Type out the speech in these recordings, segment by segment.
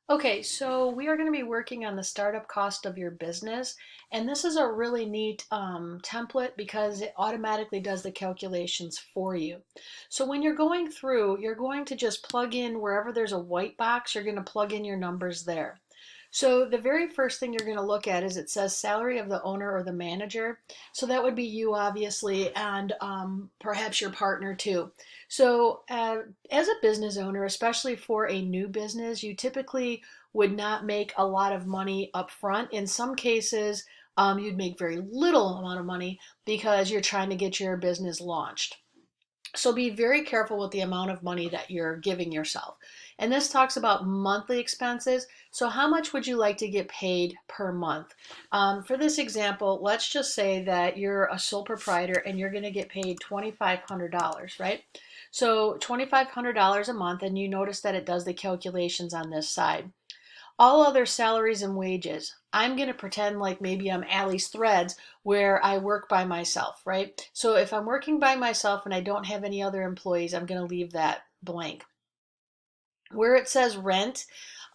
Okay, so we are going to be working on the startup cost of your business, and this is a really neat template because it automatically does the calculations for you. So when you're going through, you're going to just plug in wherever there's a white box, you're going to plug in your numbers there. So the very first thing you're going to look at is it says salary of the owner or the manager. So that would be you, obviously, and perhaps your partner too. So as a business owner, especially for a new business, you typically would not make a lot of money up front. In some cases, you'd make very little amount of money because you're trying to get your business launched. So be very careful with the amount of money that you're giving yourself. And this talks about monthly expenses. So how much would you like to get paid per month? For this example, let's just say that you're a sole proprietor and you're going to get paid $2,500, right? So $2,500 a month, and you notice that it does the calculations on this side. All other salaries and wages. I'm going to pretend like maybe I'm Allie's Threads where I work by myself, right? So if I'm working by myself and I don't have any other employees, I'm going to leave that blank. Where it says rent,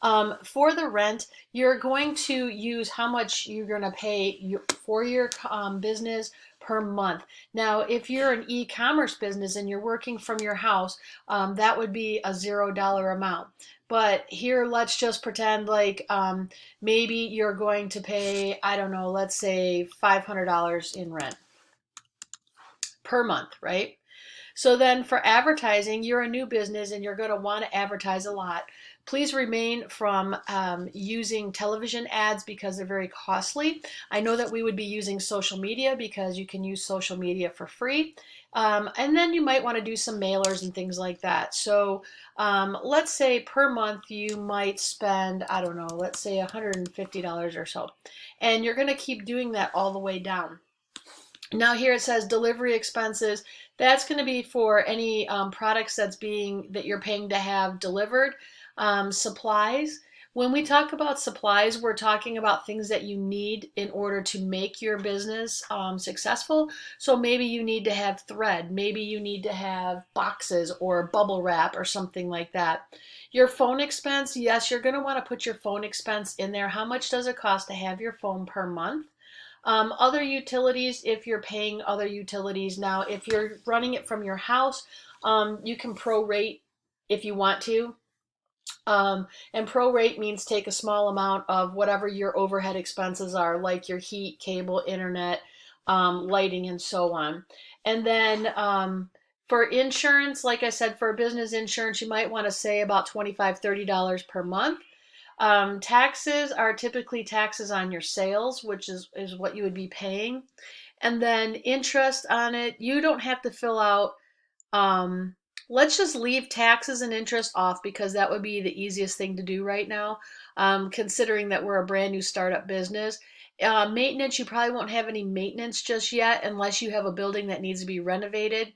for the rent, you're going to use how much you're going to pay for your business per month. Now, if you're an e-commerce business and you're working from your house, that would be a $0 amount. But here, let's just pretend like maybe you're going to pay, I don't know, let's say $500 in rent per month, right? So then for advertising, you're a new business and you're going to want to advertise a lot. Please remain from using television ads because they're very costly. I know that we would be using social media because you can use social media for free. And then you might want to do some mailers and things like that. So let's say per month you might spend, I don't know, let's say $150 or so. And you're going to keep doing that all the way down. Now here it says delivery expenses. That's going to be for any products that you're paying to have delivered. Supplies. When we talk about supplies, we're talking about things that you need in order to make your business successful. So maybe you need to have thread, maybe you need to have boxes or bubble wrap or something like that. Your phone expense, yes, you're going to want to put your phone expense in there. How much does it cost to have your phone per month? Other utilities, if you're paying other utilities. Now, if you're running it from your house, you can prorate if you want to. And prorate means take a small amount of whatever your overhead expenses are, like your heat, cable, internet, lighting, and so on. And then for insurance, like I said, for business insurance, you might want to say about $25, $30 per month. Taxes are typically taxes on your sales, which is what you would be paying. And then interest on it, you don't have to fill out. Um, let's just leave taxes and interest off because that would be the easiest thing to do right now, considering that we're a brand new startup business. Maintenance, you probably won't have any maintenance just yet unless you have a building that needs to be renovated.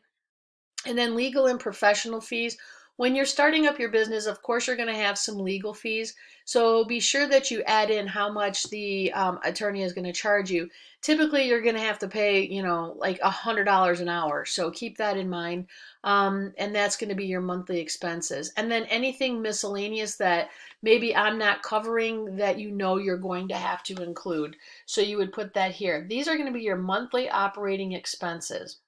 And then legal and professional fees. When you're starting up your business, of course, you're going to have some legal fees. So be sure that you add in how much the attorney is going to charge you. Typically, you're going to have to pay, like $100 an hour. So keep that in mind. And that's going to be your monthly expenses. And then anything miscellaneous that maybe I'm not covering that you're going to have to include. So you would put that here. These are going to be your monthly operating expenses.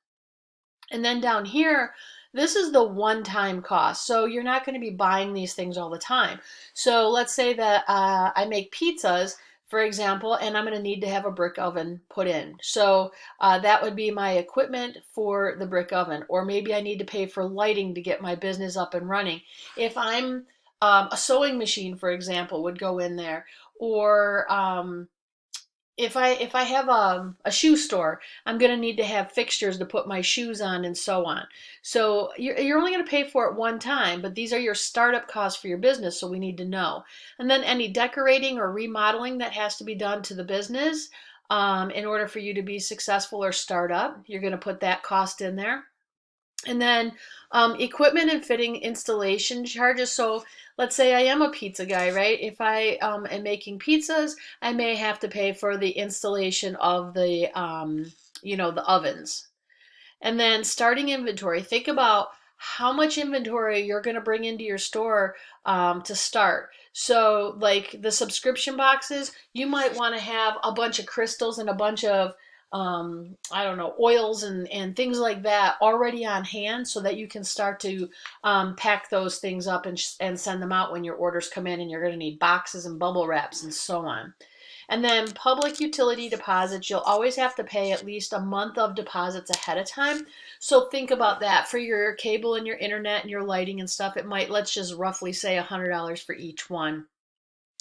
And then down here, this is the one-time cost. So you're not going to be buying these things all the time. So let's say that I make pizzas, for example, and I'm going to need to have a brick oven put in. So that would be my equipment for the brick oven. Or maybe I need to pay for lighting to get my business up and running. If I'm a sewing machine, for example, would go in there. Or if I have a shoe store, I'm going to need to have fixtures to put my shoes on and so on. So you're only going to pay for it one time, but these are your startup costs for your business, so we need to know. And then any decorating or remodeling that has to be done to the business in order for you to be successful or start up, you're going to put that cost in there. And then equipment and fitting installation charges. So let's say I am a pizza guy, right? If I am making pizzas, I may have to pay for the installation of the ovens. And then starting inventory. Think about how much inventory you're going to bring into your store to start. So, like the subscription boxes, you might want to have a bunch of crystals and a bunch of I don't know, oils and things like that already on hand so that you can start to pack those things up and send them out when your orders come in, and you're going to need boxes and bubble wraps and so on. And then public utility deposits, you'll always have to pay at least a month of deposits ahead of time. So think about that for your cable and your internet and your lighting and stuff. It might, let's just roughly say $100 for each one.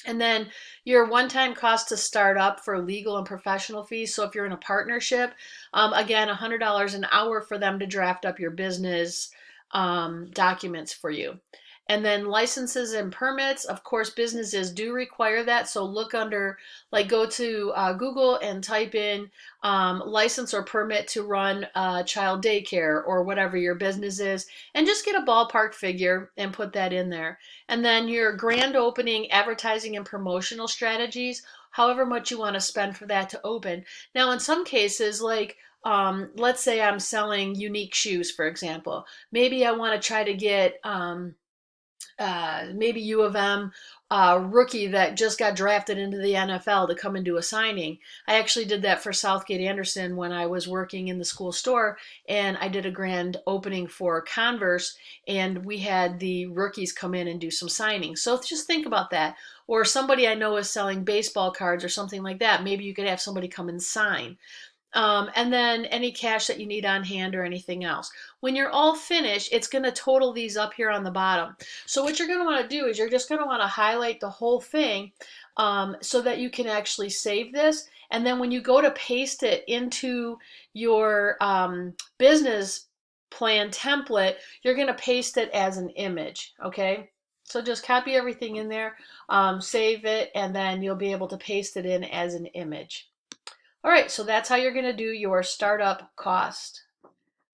And then your one-time cost to start up for legal and professional fees. So if you're in a partnership, again, $100 an hour for them to draft up your business documents for you. And then licenses and permits, of course, businesses do require that. So look under, like go to Google and type in license or permit to run child daycare or whatever your business is, and just get a ballpark figure and put that in there. And then your grand opening, advertising, and promotional strategies, however much you want to spend for that to open. Now, in some cases, like let's say I'm selling unique shoes, for example. Maybe I want to try to get maybe U of M rookie that just got drafted into the NFL to come and do a signing. I actually did that for Southgate Anderson when I was working in the school store, and I did a grand opening for Converse, and we had the rookies come in and do some signings. So just think about that. Or somebody I know is selling baseball cards or something like that. Maybe you could have somebody come and sign. And then any cash that you need on hand or anything else. When you're all finished, it's going to total these up here on the bottom. So what you're going to want to do is you're just going to want to highlight the whole thing so that you can actually save this. And then when you go to paste it into your business plan template, you're going to paste it as an image, okay? So just copy everything in there, save it, and then you'll be able to paste it in as an image. All right, so that's how you're going to do your startup cost. All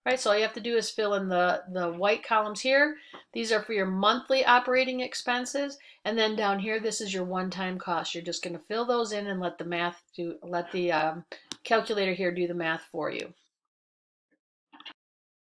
right, so all you have to do is fill in the white columns here. These are for your monthly operating expenses, and then down here, this is your one-time cost. You're just going to fill those in and let the calculator here do the math for you.